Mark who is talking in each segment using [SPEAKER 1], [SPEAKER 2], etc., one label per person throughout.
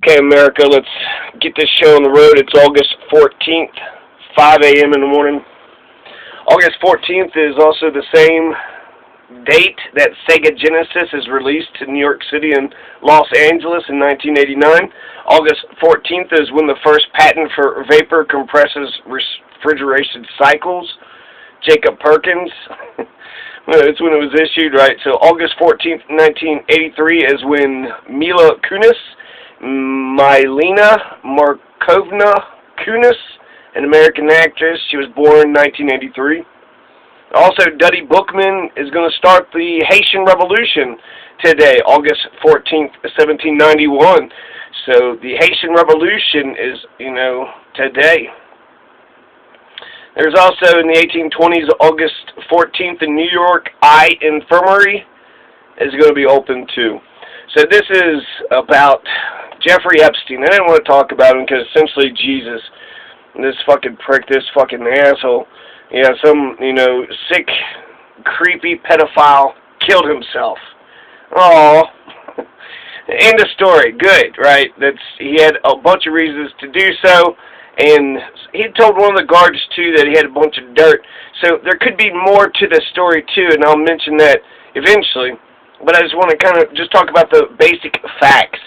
[SPEAKER 1] Okay, America, let's get this show on the road. It's August 14th, 5 a.m. in the morning. August 14th is also the same date that Sega Genesis is released in New York City and Los Angeles in 1989. August 14th is when the first patent for vapor compresses refrigeration cycles. Jacob Perkins. It's when it was issued, right? So August 14th, 1983 is when Mila Kunis, Mylena Markovna Kunis, an American actress. She was born in 1983. Also, Duddy Bookman is going to start the Haitian Revolution today, August 14th, 1791. So the Haitian Revolution is, today. There's also in the 1820s, August 14th, the New York Eye Infirmary is going to be open too. So this is about Jeffrey Epstein. I didn't want to talk about him because essentially Jesus, this fucking prick, this fucking asshole, some, sick, creepy pedophile killed himself. Oh, end of story. Good, right? He had a bunch of reasons to do so. And he told one of the guards, too, that he had a bunch of dirt. So there could be more to the story, too, and I'll mention that eventually. But I just want to kind of just talk about the basic facts.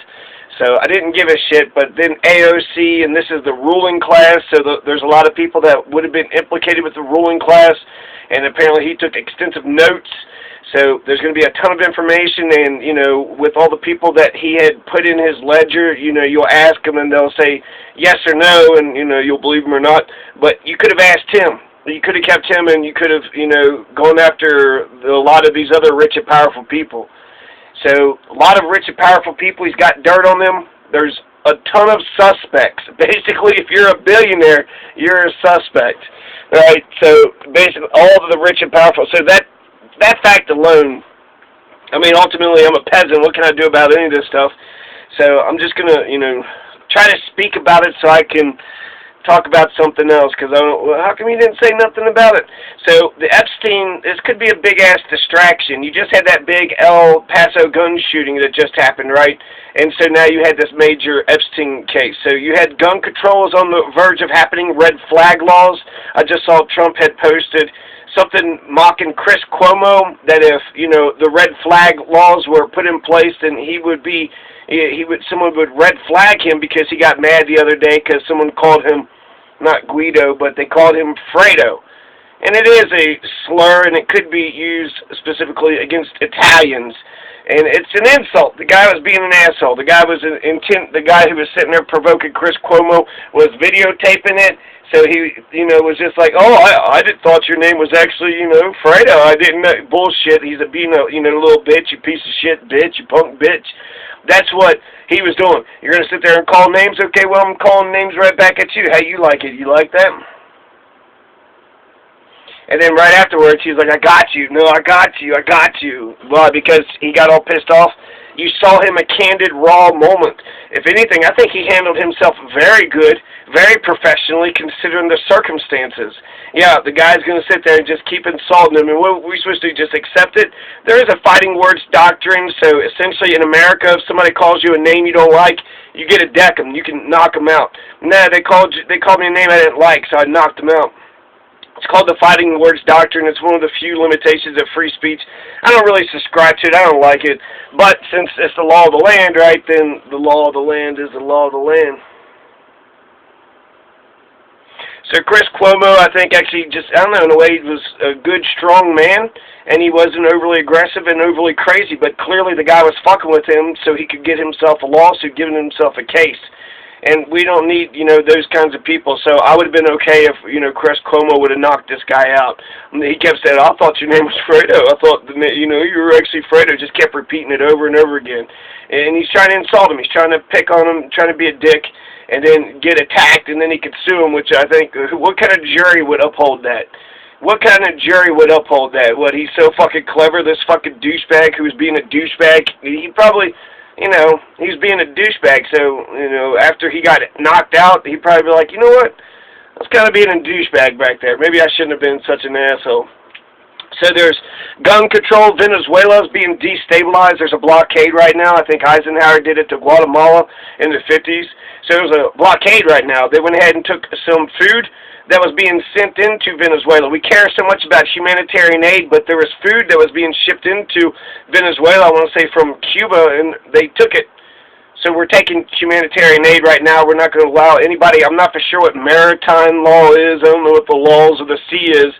[SPEAKER 1] So I didn't give a shit, but then AOC, and this is the ruling class, so there's a lot of people that would have been implicated with the ruling class, and apparently he took extensive notes. So there's going to be a ton of information, and, with all the people that he had put in his ledger, you'll ask them, and they'll say yes or no, and, you'll believe them or not. But you could have asked him. You could have kept him, and you could have, gone after a lot of these other rich and powerful people. So a lot of rich and powerful people, he's got dirt on them. There's a ton of suspects. Basically, if you're a billionaire, you're a suspect, right? So basically, all of the rich and powerful. So that fact alone, ultimately, I'm a peasant. What can I do about any of this stuff? So I'm just going to, try to speak about it so I can talk about something else, because how come you didn't say nothing about it? So the Epstein, this could be a big-ass distraction. You just had that big El Paso gun shooting that just happened, right? And so now you had this major Epstein case. So you had gun control is on the verge of happening, red flag laws. I just saw Trump had posted something mocking Chris Cuomo, that if, the red flag laws were put in place, then someone would red flag him because he got mad the other day because someone called him, not Guido, but they called him Fredo. And it is a slur, and it could be used specifically against Italians. And it's an insult. The guy was being an asshole. The guy the guy who was sitting there provoking Chris Cuomo was videotaping it. So he, was just like, oh, I thought your name was actually, Fredo. I didn't know. Bullshit. He's a, little bitch, you piece of shit bitch, you punk bitch. That's what he was doing. You're going to sit there and call names? Okay, well, I'm calling names right back at you. How you like it? You like that? And then right afterwards, he was like, I got you. No, I got you. I got you. Well, because he got all pissed off. You saw him a candid, raw moment. If anything, I think he handled himself very good, very professionally, considering the circumstances. Yeah, the guy's going to sit there and just keep insulting him. And what are we supposed to do, just accept it? There is a fighting words doctrine. So essentially in America, if somebody calls you a name you don't like, you get to deck them. You can knock them out. Nah, they called me a name I didn't like, so I knocked them out. It's called the fighting words doctrine. It's one of the few limitations of free speech. I don't really subscribe to it. I don't like it. But since it's the law of the land, right, then the law of the land is the law of the land. So Chris Cuomo, I think, actually in a way, he was a good, strong man, and he wasn't overly aggressive and overly crazy, but clearly the guy was fucking with him so he could get himself a lawsuit, giving himself a case. And we don't need, those kinds of people. So I would have been okay if, Chris Cuomo would have knocked this guy out. And he kept saying, I thought your name was Fredo. I thought, you were actually Fredo. Just kept repeating it over and over again. And he's trying to insult him. He's trying to pick on him, trying to be a dick, and then get attacked, and then he could sue him, which I think, what kind of jury would uphold that? What kind of jury would uphold that? What, he's so fucking clever, this fucking douchebag who's being a douchebag? He probably... he's being a douchebag, so, after he got knocked out, he'd probably be like, you know what, I was kind of being a douchebag back there. Maybe I shouldn't have been such an asshole. So there's gun control. Venezuela is being destabilized. There's a blockade right now. I think Eisenhower did it to Guatemala in the 50s. So there's a blockade right now. They went ahead and took some food that was being sent into Venezuela. We care so much about humanitarian aid, but there was food that was being shipped into Venezuela, I want to say from Cuba, and they took it. So we're taking humanitarian aid right now. We're not going to allow anybody. I'm not for sure what maritime law is. I don't know what the laws of the sea is,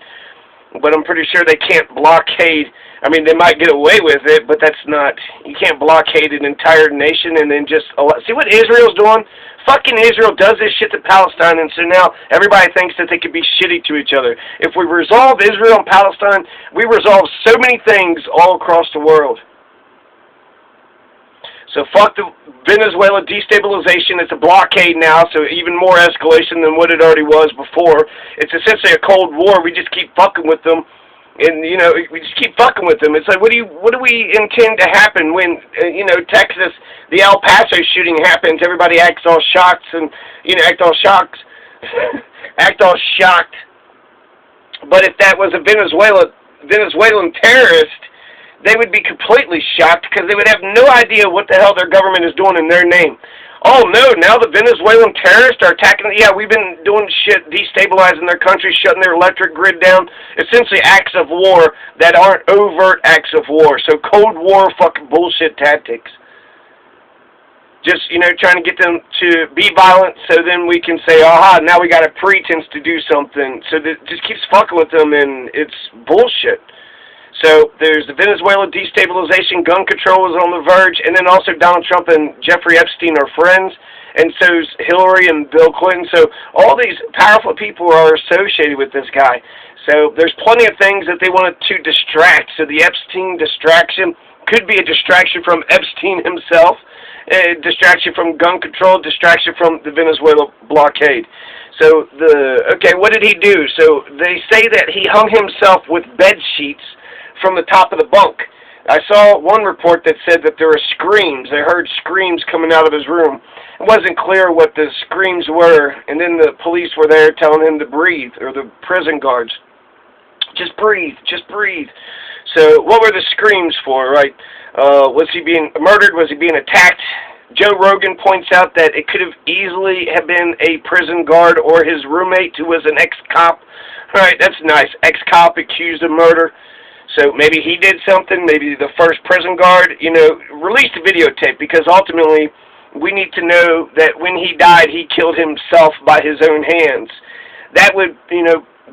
[SPEAKER 1] but I'm pretty sure they can't blockade. I mean, they might get away with it, but that's not, you can't blockade an entire nation and then just allow. See what Israel's doing? Fucking Israel does this shit to Palestine, and so now everybody thinks that they could be shitty to each other. If we resolve Israel and Palestine, we resolve so many things all across the world. So fuck the Venezuela destabilization. It's a blockade now, so even more escalation than what it already was before. It's essentially a Cold War. We just keep fucking with them, and you know, we just keep fucking with them. It's like, what do we intend to happen when you know, Texas, the El Paso shooting happens? Everybody acts all shocked and act all shocked, act all shocked. But if that was a Venezuelan terrorist, they would be completely shocked because they would have no idea what the hell their government is doing in their name. Oh no, now the Venezuelan terrorists are attacking. Yeah, we've been doing shit, destabilizing their country, shutting their electric grid down. Essentially acts of war that aren't overt acts of war. So Cold War fucking bullshit tactics. Just, trying to get them to be violent so then we can say, aha, now we got a pretense to do something. So that just keeps fucking with them, and it's bullshit. So there's the Venezuela destabilization, gun control is on the verge, and then also Donald Trump and Jeffrey Epstein are friends, and so's Hillary and Bill Clinton. So all these powerful people are associated with this guy. So there's plenty of things that they wanted to distract. So the Epstein distraction could be a distraction from Epstein himself, a distraction from gun control, distraction from the Venezuela blockade. So okay, what did he do? So they say that he hung himself with bed sheets from the top of the bunk. I saw one report that said that there were screams. They heard screams coming out of his room. It wasn't clear what the screams were, and then the police were there telling him to breathe, or the prison guards. Just breathe, just breathe. So what were the screams for, right? Was he being murdered? Was he being attacked? Joe Rogan points out that it could have easily have been a prison guard or his roommate who was an ex-cop. All right, that's nice. Ex-cop accused of murder. So maybe he did something, maybe the first prison guard, release the videotape, because ultimately we need to know that when he died, he killed himself by his own hands. That would,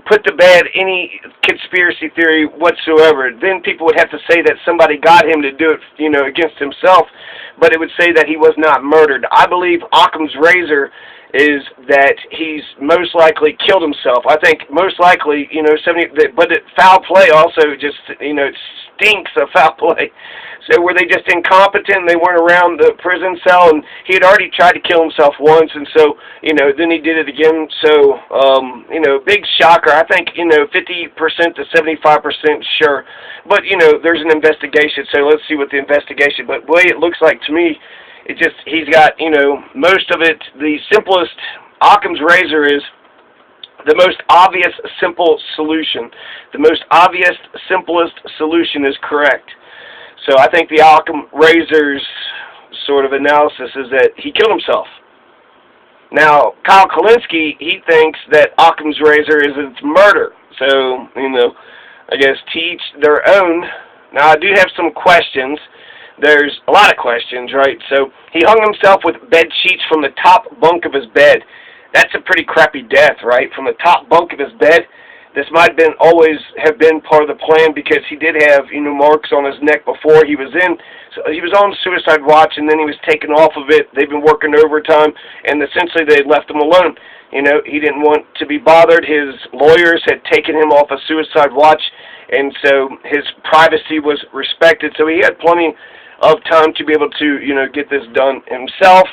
[SPEAKER 1] put to bed any conspiracy theory whatsoever. Then people would have to say that somebody got him to do it, against himself, but it would say that he was not murdered. I believe Occam's razor is that he's most likely killed himself. I think most likely, but foul play also just, it stinks of foul play. So were they just incompetent and they weren't around the prison cell, and he had already tried to kill himself once, and so, then he did it again. So, big shocker. I think, 50% to 75% sure. But, there's an investigation, so let's see what the investigation, but the way it looks like to me, he's got, most of it, the simplest, Occam's razor is the most obvious, simple solution. The most obvious, simplest solution is correct. So I think the Occam razor's sort of analysis is that he killed himself. Now, Kyle Kulinski, he thinks that Occam's razor is its murder. So, I guess to each their own. Now, I do have some questions. There's a lot of questions, right? So he hung himself with bed sheets from the top bunk of his bed. That's a pretty crappy death, right? From the top bunk of his bed. This might always have been part of the plan, because he did have, marks on his neck before he was in. So he was on suicide watch, and then he was taken off of it. They've been working overtime, and essentially they left him alone. He didn't want to be bothered. His lawyers had taken him off of suicide watch, and so his privacy was respected. So he had plenty of time to be able to, get this done himself.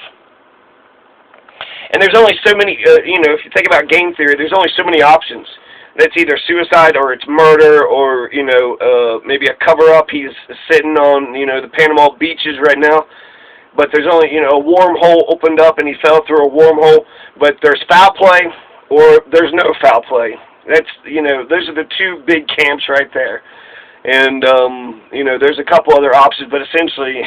[SPEAKER 1] And there's only so many, if you think about game theory, there's only so many options. That's either suicide or it's murder, or, maybe a cover-up. He's sitting on, the Panama beaches right now. But there's only, a wormhole opened up and he fell through a wormhole. But there's foul play or there's no foul play. That's, you know, those are the two big camps right there. And, you know, there's a couple other options, but essentially,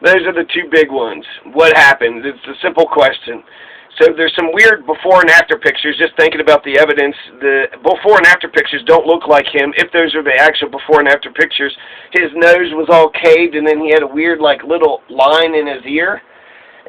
[SPEAKER 1] those are the two big ones. What happened? It's a simple question. So there's some weird before and after pictures, just thinking about the evidence. The before and after pictures don't look like him. If those are the actual before and after pictures, his nose was all caved, and then he had a weird, like, little line in his ear.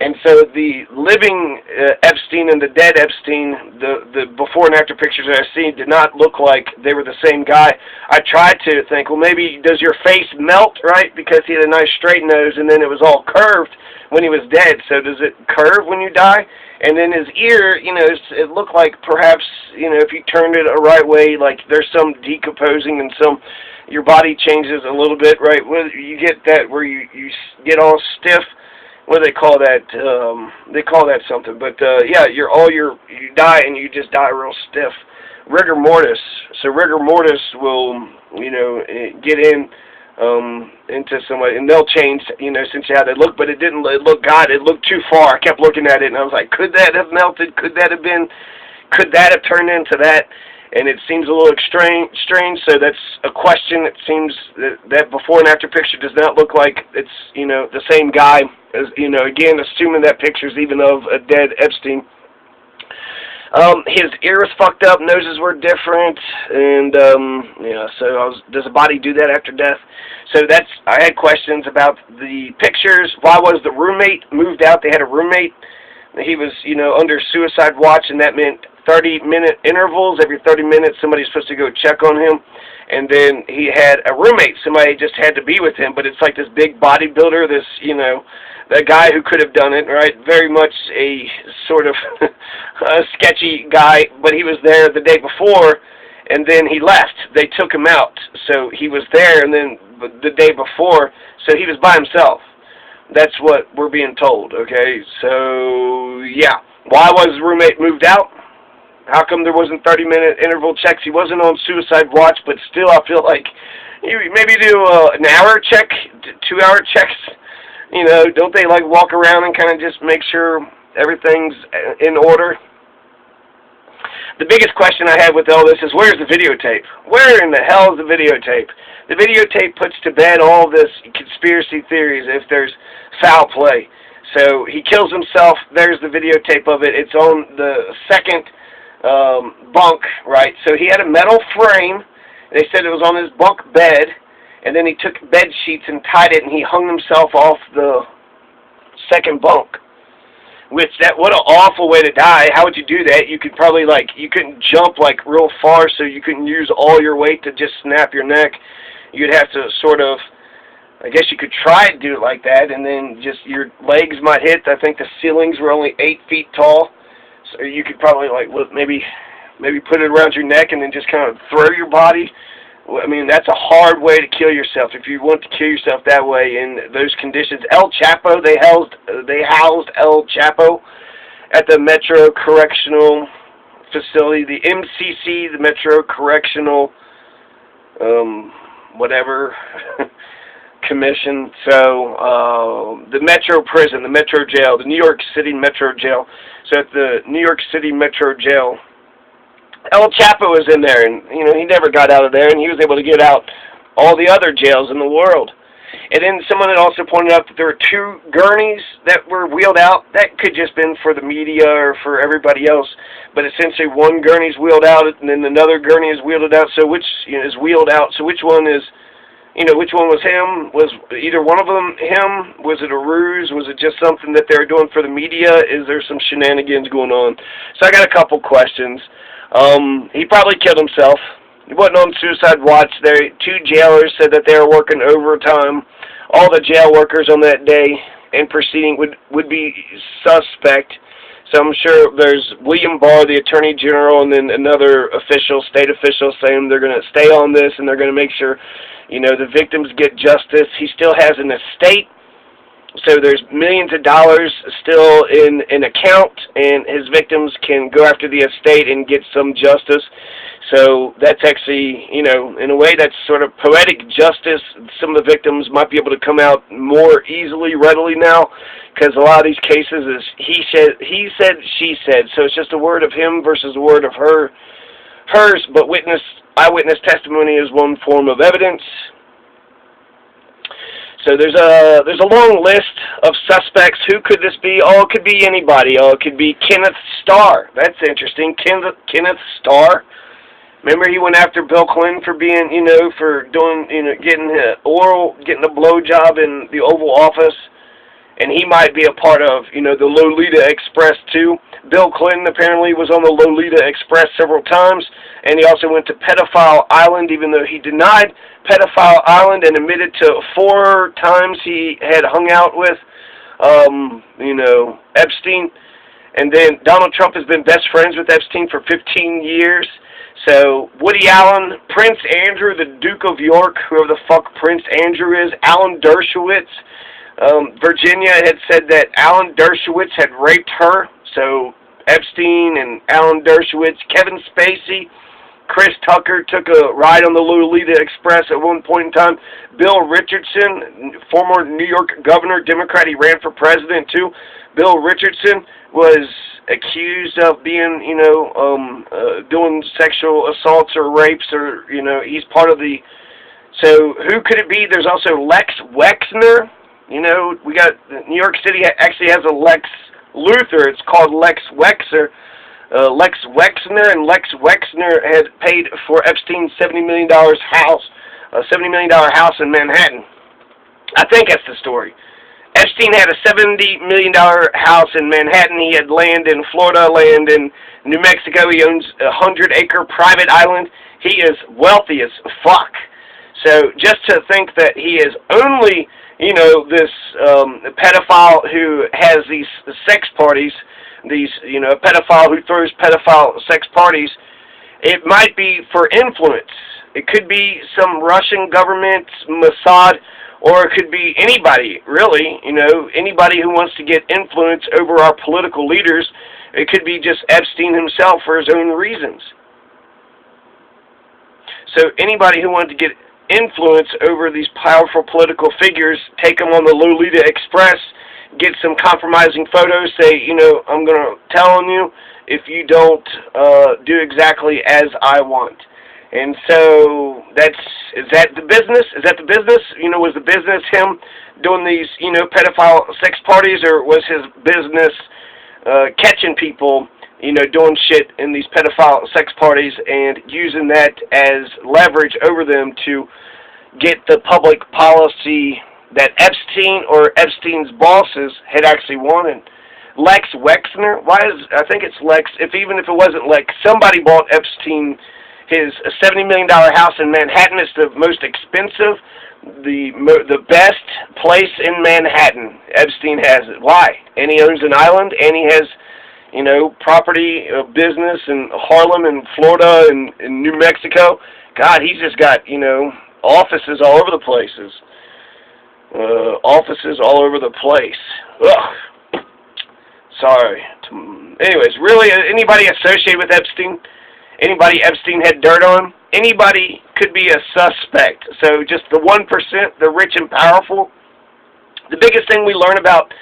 [SPEAKER 1] And so the living Epstein and the dead Epstein, the before and after pictures that I've seen did not look like they were the same guy. I tried to think, well, maybe does your face melt, right? Because he had a nice straight nose, and then it was all curved when he was dead. So does it curve when you die? And then his ear, you know, it looked like perhaps, you know, if you turned it a right way, like there's some decomposing and some, your body changes a little bit, right? Well, you get that where you get all stiff. What do they call that? They call that something. But yeah, you die and you just die real stiff. Rigor mortis. So rigor mortis will, you know, get into somebody, and they'll change, you know, since how they look. But it didn't. It looked it looked too far. I kept looking at it, and I was like, could that have melted? Could that have been? Could that have turned into that? And it seems a little strange, so that's a question. It seems that before and after picture does not look like it's, you know, the same guy. As, you know, again, assuming that picture's even of a dead Epstein. His ear was fucked up, noses were different, and, yeah, so does a body do that after death? So I had questions about the pictures. Why was the roommate moved out? They had a roommate. He was, you know, under suicide watch, and that meant 30-minute intervals. Every 30 minutes, somebody's supposed to go check on him. And then he had a roommate. Somebody just had to be with him. But it's like this big bodybuilder, this, you know, the guy who could have done it, right? Very much a sort of a sketchy guy. But he was there the day before, and then he left. They took him out. So he was there, and then the day before, so he was by himself. That's what we're being told, okay? So, yeah. Why was the roommate moved out? How come there wasn't 30-minute interval checks? He wasn't on suicide watch, but still I feel like you maybe do an hour check, 2-hour checks. You know, don't they like walk around and kind of just make sure everything's in order? The biggest question I have with all this is, where's the videotape? Where in the hell is the videotape? The videotape puts to bed all this conspiracy theories if there's foul play. So he kills himself. There's the videotape of it. It's on the second bunk, right? So he had a metal frame. They said it was on his bunk bed, and then he took bed sheets and tied it, and he hung himself off the second bunk. Which, what an awful way to die. How would you do that? You could probably, like, you couldn't jump, like, real far, so you couldn't use all your weight to just snap your neck. You'd have to sort of, I guess you could try to do it like that, and then just your legs might hit. I think the ceilings were only 8 feet tall. So you could probably, like, maybe put it around your neck and then just kind of throw your body. I mean, that's a hard way to kill yourself if you want to kill yourself that way in those conditions. El Chapo, they housed El Chapo at the Metro Correctional Facility, the MCC, the Metro Correctional, whatever, Commission. So, the Metro Prison, the Metro Jail, the New York City Metro Jail. So at the New York City Metro Jail, El Chapo was in there, and, you know, he never got out of there, and he was able to get out all the other jails in the world. And then someone had also pointed out that there were 2 gurneys that were wheeled out. That could just been for the media or for everybody else, but essentially one gurney's wheeled out, and then another gurney is wheeled out. So which, you know, is wheeled out? So which one is, you know, which one was him? Was either one of them him? Was it a ruse? Was it just something that they were doing for the media? Is there some shenanigans going on? So I got a couple questions. He probably killed himself. He wasn't on suicide watch. 2 jailers said that they were working overtime. All the jail workers on that day and proceeding would be suspect. So I'm sure there's William Barr, the Attorney General, and then another official, state official, saying they're going to stay on this and they're going to make sure, you know, the victims get justice. He still has an estate. So there's millions of dollars still in an account, and his victims can go after the estate and get some justice. So that's actually, you know, in a way that's sort of poetic justice. Some of the victims might be able to come out more easily, readily now, because a lot of these cases is he said, she said. So it's just a word of him versus a word of her. hers, but eyewitness testimony is one form of evidence. So there's a long list of suspects. Who could this be? Oh, it could be anybody. Oh, it could be Kenneth Starr. That's interesting. Kenneth Starr. Remember, he went after Bill Clinton for being, for doing, getting a blowjob in the Oval Office, and he might be a part of, the Lolita Express too. Bill Clinton apparently was on the Lolita Express several times, and he also went to Pedophile Island, even though he denied Pedophile Island and admitted to 4 times he had hung out with, Epstein. And then Donald Trump has been best friends with Epstein for 15 years. So Woody Allen, Prince Andrew, the Duke of York, whoever the fuck Prince Andrew is, Alan Dershowitz. Virginia had said that Alan Dershowitz had raped her. So Epstein and Alan Dershowitz, Kevin Spacey, Chris Tucker took a ride on the Lolita Express at one point in time. Bill Richardson, former New York governor, Democrat, he ran for president too. Bill Richardson was accused of being, doing sexual assaults or rapes, or, he's part of the... So who could it be? There's also Lex Wexner. We got... New York City actually has a Lex Luthor. It's called Lex Wexner. Lex Wexner, and Lex Wexner had paid for Epstein's $70 million house, a $70 million house in Manhattan. I think that's the story. Epstein had a $70 million house in Manhattan. He had land in Florida, land in New Mexico. He owns a 100-acre private island. He is wealthy as fuck. So just to think that he is only, this pedophile who has these sex parties, a pedophile who throws pedophile sex parties, it might be for influence. It could be some Russian government, Mossad, or it could be anybody, really, anybody who wants to get influence over our political leaders. It could be just Epstein himself for his own reasons. So anybody who wanted to get influence over these powerful political figures, take them on the Lolita Express, get some compromising photos, say, I'm going to tell on you if you don't do exactly as I want. And so is that the business? Is that the business? Was the business him doing these, pedophile sex parties, or was his business catching people, doing shit in these pedophile sex parties and using that as leverage over them to get the public policy that Epstein or Epstein's bosses had actually wanted? Lex Wexner? I think it's Lex, even if it wasn't Lex, somebody bought Epstein his $70 million house in Manhattan. It's the most expensive, the best place in Manhattan. Epstein has it. Why? And he owns an island, and he has, property, business in Harlem and Florida and in New Mexico. God, he's just got, offices all over the places. Offices all over the place. Ugh. Sorry. Anyways, really, anybody associated with Epstein? Anybody Epstein had dirt on? Anybody could be a suspect. So just the 1%, the rich and powerful. The biggest thing we learn about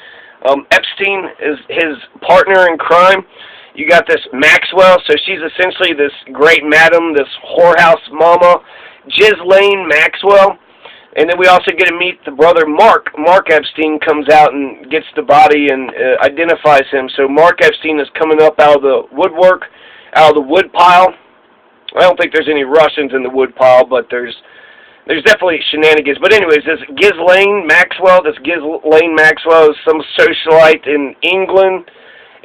[SPEAKER 1] Epstein is his partner in crime. You got this Maxwell, so she's essentially this great madam, this whorehouse mama, Ghislaine Maxwell. And then we also get to meet the brother Mark. Mark Epstein comes out and gets the body and identifies him. So Mark Epstein is coming up out of the woodwork, out of the wood pile. I don't think there's any Russians in the wood pile, but there's definitely shenanigans. But anyways, this Ghislaine Maxwell is some socialite in England,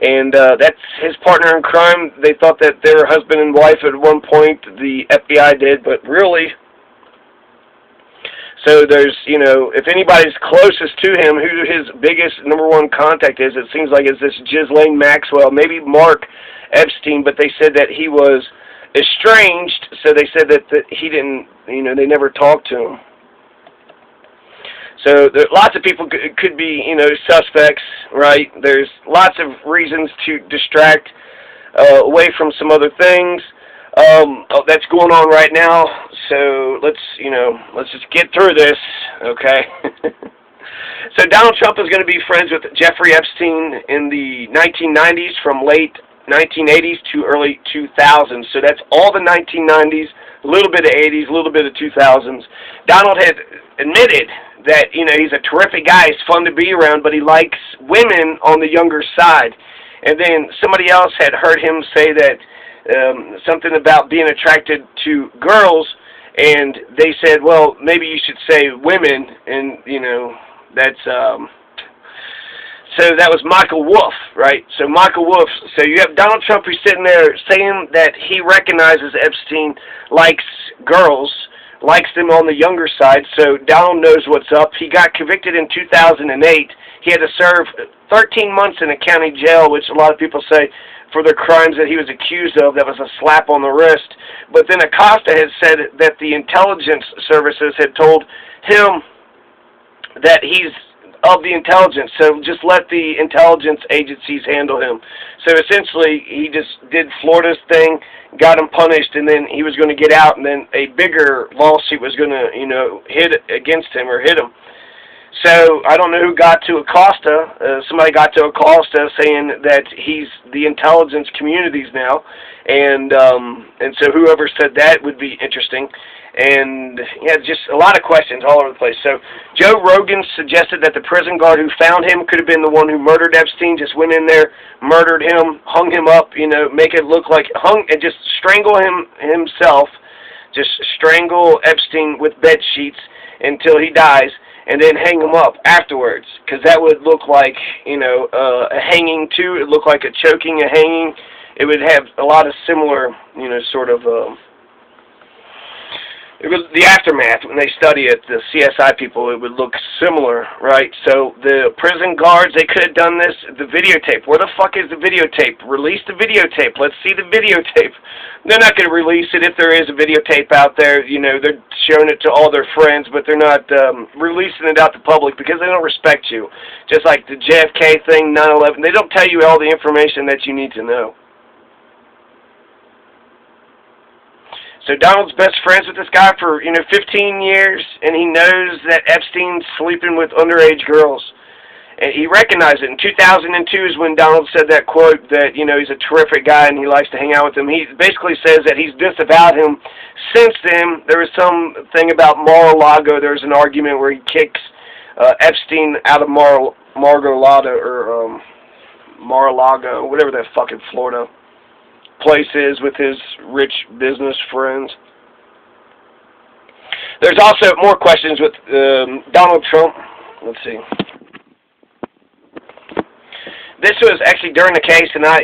[SPEAKER 1] and that's his partner in crime. They thought that they were husband and wife at one point, the FBI did, but really... So there's, if anybody's closest to him, who his biggest number one contact is, it seems like it's this Ghislaine Maxwell, maybe Mark Epstein, but they said that he was estranged, so they said that he didn't, they never talked to him. So there, lots of people could be, suspects, right? There's lots of reasons to distract away from some other things. That's going on right now, so let's just get through this, okay? So Donald Trump is going to be friends with Jeffrey Epstein in the 1990s from late 1980s to early 2000s. So that's all the 1990s, a little bit of 80s, a little bit of 2000s. Donald had admitted that, you know, he's a terrific guy, he's fun to be around, but he likes women on the younger side. And then somebody else had heard him say that something about being attracted to girls, and they said, well, maybe you should say women, and, you know, that's, so that was Michael Wolff, right? So Michael Wolff, so you have Donald Trump who's sitting there saying that he recognizes Epstein likes girls, likes them on the younger side, so Donald knows what's up. He got convicted in 2008. He had to serve 13 months in a county jail, which a lot of people say for the crimes that he was accused of. That was a slap on the wrist. But then Acosta had said that the intelligence services had told him that he's of the intelligence, so just let the intelligence agencies handle him. So essentially, he just did Florida's thing, got him punished, and then he was going to get out, and then a bigger lawsuit was going to, you know, hit against him or hit him. So I don't know who got to Acosta. Somebody got to Acosta saying that he's the intelligence communities now, and so whoever said that would be interesting. And yeah, just a lot of questions all over the place. So Joe Rogan suggested that the prison guard who found him could have been the one who murdered Epstein, just went in there, murdered him, hung him up, you know, make it look like hung, and just strangle him himself, just strangle Epstein with bed sheets until he dies, and then hang him up afterwards, because that would look like, you know, a hanging too. It would look like a choking, a hanging. It would have a lot of similar, you know, sort of. It was the aftermath. When they study it, the CSI people, it would look similar, right? So the prison guards, they could have done this. The videotape. Where the fuck is the videotape? Release the videotape. Let's see the videotape. They're not going to release it if there is a videotape out there. You know, they're showing it to all their friends, but they're not releasing it out to public because they don't respect you. Just like the JFK thing, 9/11. They don't tell you all the information that you need to know. So Donald's best friends with this guy for, you know, 15 years, and he knows that Epstein's sleeping with underage girls. And he recognized it. In 2002 is when Donald said that quote that, you know, he's a terrific guy and he likes to hang out with him. He basically says that he's disavowed him. Since then, there was something about Mar-a-Lago. There was an argument where he kicks Epstein out of Mar-a-Lago, or Mar-a-Lago, whatever that fucking Florida place is with his rich business friends. There's also more questions with Donald Trump. Let's see. This was actually during the case, and I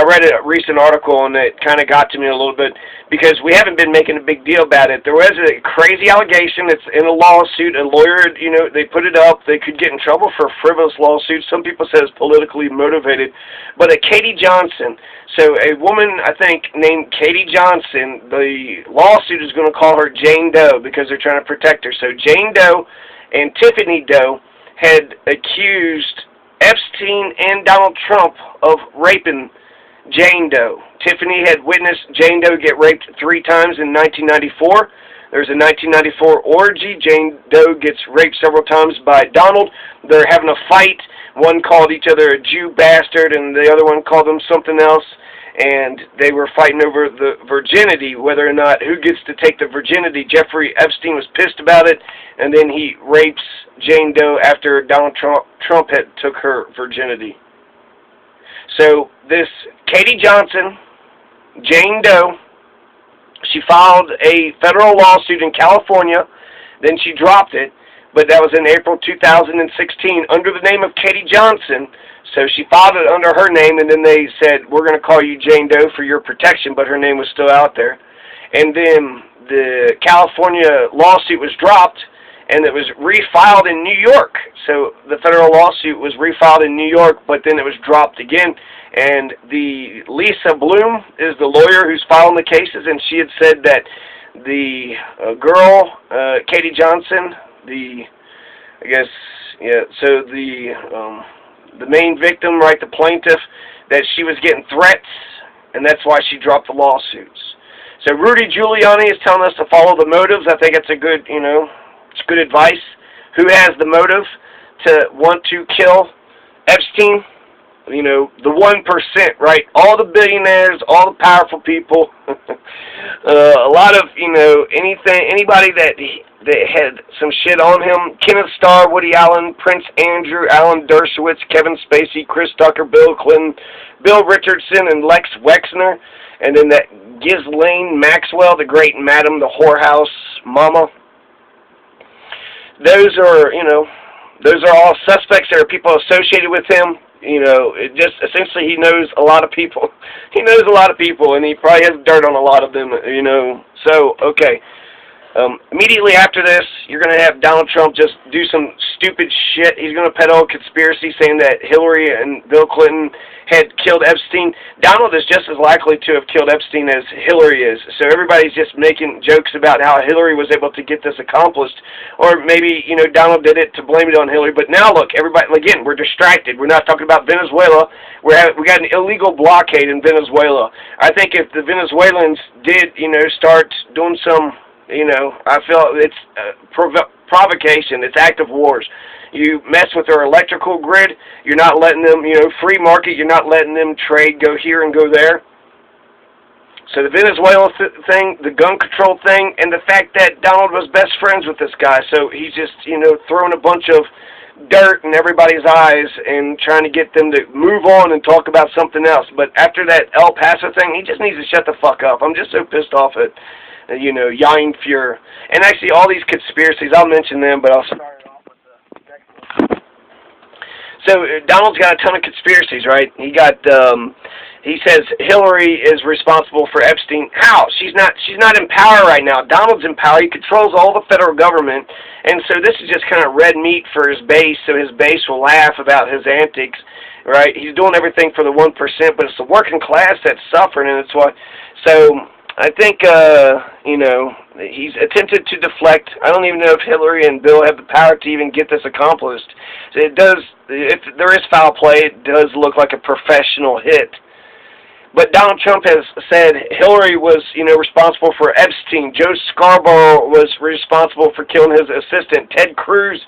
[SPEAKER 1] read a recent article, and it kind of got to me a little bit, because we haven't been making a big deal about it. There was a crazy allegation. It's in a lawsuit. A lawyer, you know, they put it up. They could get in trouble for a frivolous lawsuit. Some people say it's politically motivated. But Katie Johnson, so a woman, I think, named Katie Johnson, the lawsuit is going to call her Jane Doe because they're trying to protect her. So Jane Doe and Tiffany Doe had accused Epstein and Donald Trump of raping Jane Doe. Tiffany had witnessed Jane Doe get raped 3 times in 1994. There's a 1994 orgy. Jane Doe gets raped several times by Donald. They're having a fight. One called each other a Jew bastard, and the other one called them something else. And they were fighting over the virginity, whether or not who gets to take the virginity. Jeffrey Epstein was pissed about it, and then he rapes Jane Doe after Donald Trump had took her virginity. So this Katie Johnson, Jane Doe, she filed a federal lawsuit in California, then she dropped it, but that was in April 2016 under the name of Katie Johnson. So she filed it under her name, and then they said, we're going to call you Jane Doe for your protection, but her name was still out there. And then the California lawsuit was dropped, and it was refiled in New York. So the federal lawsuit was refiled in New York, but then it was dropped again. And the Lisa Bloom is the lawyer who's filing the cases, and she had said that the girl, Katie Johnson, the main victim, right, the plaintiff, that she was getting threats, and that's why she dropped the lawsuits. So Rudy Giuliani is telling us to follow the motives. I think it's a good, it's good advice. Who has the motive to want to kill Epstein? you know, the 1%, right? All the billionaires, all the powerful people, a lot of, you know, anybody that had some shit on him. Kenneth Starr, Woody Allen, Prince Andrew, Alan Dershowitz, Kevin Spacey, Chris Tucker, Bill Clinton, Bill Richardson, and Lex Wexner. And then that Ghislaine Maxwell, the great Madam, the whorehouse mama. Those are, you know, those are all suspects. There are people associated with him. You know, it just essentially he knows a lot of people. He knows a lot of people, and he probably has dirt on a lot of them, you know. So, okay. Immediately after this, you're going to have Donald Trump just do some stupid shit. He's going to peddle a conspiracy saying that Hillary and Bill Clinton had killed Epstein. Donald is just as likely to have killed Epstein as Hillary is. So everybody's just making jokes about how Hillary was able to get this accomplished. Or maybe, you know, Donald did it to blame it on Hillary. But now, look, everybody, again, we're distracted. We're not talking about Venezuela. We got an illegal blockade in Venezuela. I think if the Venezuelans did, you know, start doing some... You know, I feel it's provocation. It's active wars. You mess with their electrical grid, you're not letting them, you know, free market, you're not letting them trade, go here and go there. So the Venezuela thing, the gun control thing, and the fact that Donald was best friends with this guy. So he's just, you know, throwing a bunch of dirt in everybody's eyes and trying to get them to move on and talk about something else. But after that El Paso thing, he just needs to shut the fuck up. I'm just so pissed off at... You know, Jan Fuhrer. And actually, all these conspiracies, I'll mention them, but I'll start off with the next one. So, Donald's got a ton of conspiracies, right? He says Hillary is responsible for Epstein. How? She's not in power right now. Donald's in power. He controls all the federal government. And so this is just kind of red meat for his base, so his base will laugh about his antics, right? He's doing everything for the 1%, but it's the working class that's suffering, and it's why... So... I think, you know, he's attempted to deflect. I don't even know if Hillary and Bill have the power to even get this accomplished. So it does, if there is foul play, it does look like a professional hit. But Donald Trump has said Hillary was, you know, responsible for Epstein. Joe Scarborough was responsible for killing his assistant. Ted Cruz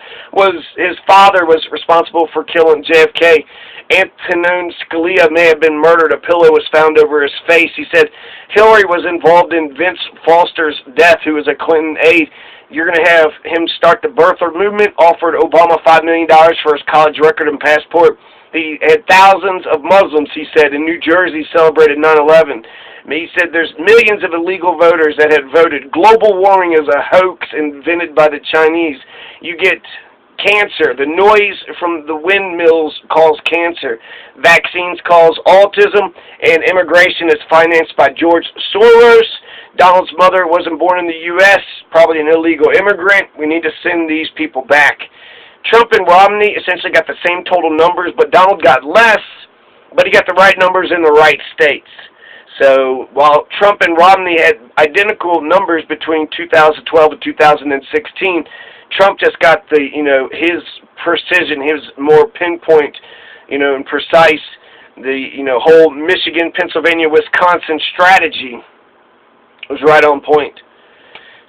[SPEAKER 1] his father was responsible for killing JFK. Antonin Scalia may have been murdered. A pillow was found over his face. He said Hillary was involved in Vince Foster's death, who was a Clinton aide. You're going to have him start the birther movement, offered Obama $5 million for his college record and passport. He had thousands of Muslims, he said, in New Jersey celebrated 9/11. He said there's millions of illegal voters that had voted. Global warming is a hoax invented by the Chinese. You get cancer. The noise from the windmills cause cancer. Vaccines cause autism, and immigration is financed by George Soros. Donald's mother wasn't born in the U.S., probably an illegal immigrant. We need to send these people back. Trump and Romney essentially got the same total numbers, but Donald got less, but he got the right numbers in the right states. So while Trump and Romney had identical numbers between 2012 and 2016, Trump just got the, you know, his precision, his more pinpoint, you know, and precise, the, you know, whole Michigan, Pennsylvania, Wisconsin strategy was right on point.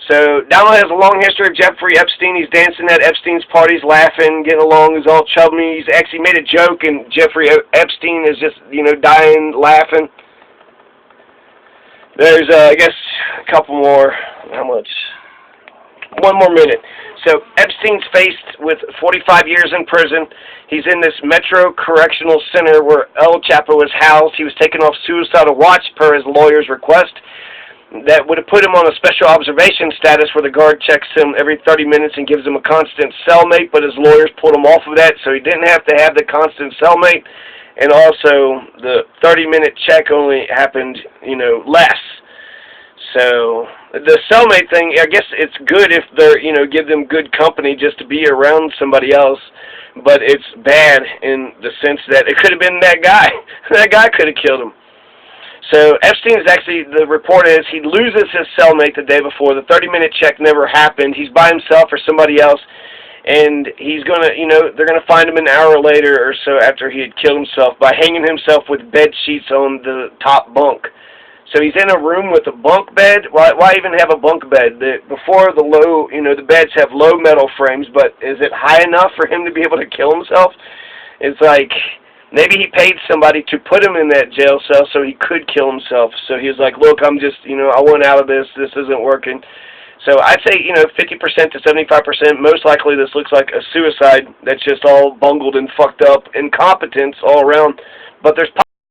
[SPEAKER 1] So Donald has a long history of Jeffrey Epstein. He's dancing at Epstein's parties, laughing, getting along. He's all chubby. He's actually made a joke, and Jeffrey Epstein is just, you know, dying, laughing. There's, I guess, a couple more. How much? 1 more minute. So Epstein's faced with 45 years in prison. He's in this Metro Correctional Center where El Chapo was housed. He was taken off suicidal watch per his lawyer's request. That would have put him on a special observation status where the guard checks him every 30 minutes and gives him a constant cellmate, but his lawyers pulled him off of that, so he didn't have to have the constant cellmate. And also, the 30-minute check only happened, you know, less. So, the cellmate thing, I guess it's good if they're, you know, give them good company just to be around somebody else, but it's bad in the sense that it could have been that guy. That guy could have killed him. So Epstein is actually, the report is, he loses his cellmate the day before. The 30-minute check never happened. He's by himself or somebody else, and he's going to, you know, they're going to find him an hour later or so after he had killed himself by hanging himself with bed sheets on the top bunk. So he's in a room with a bunk bed. Why even have a bunk bed? Before the low, you know, the beds have low metal frames, but is it high enough for him to be able to kill himself? It's like, Maybe he paid somebody to put him in that jail cell so he could kill himself. So he was like, look, I'm just, I want out of this. This isn't working. So I'd say, 50% to 75%, most likely this looks like a suicide that's just all bungled and fucked up, incompetence all around. But there's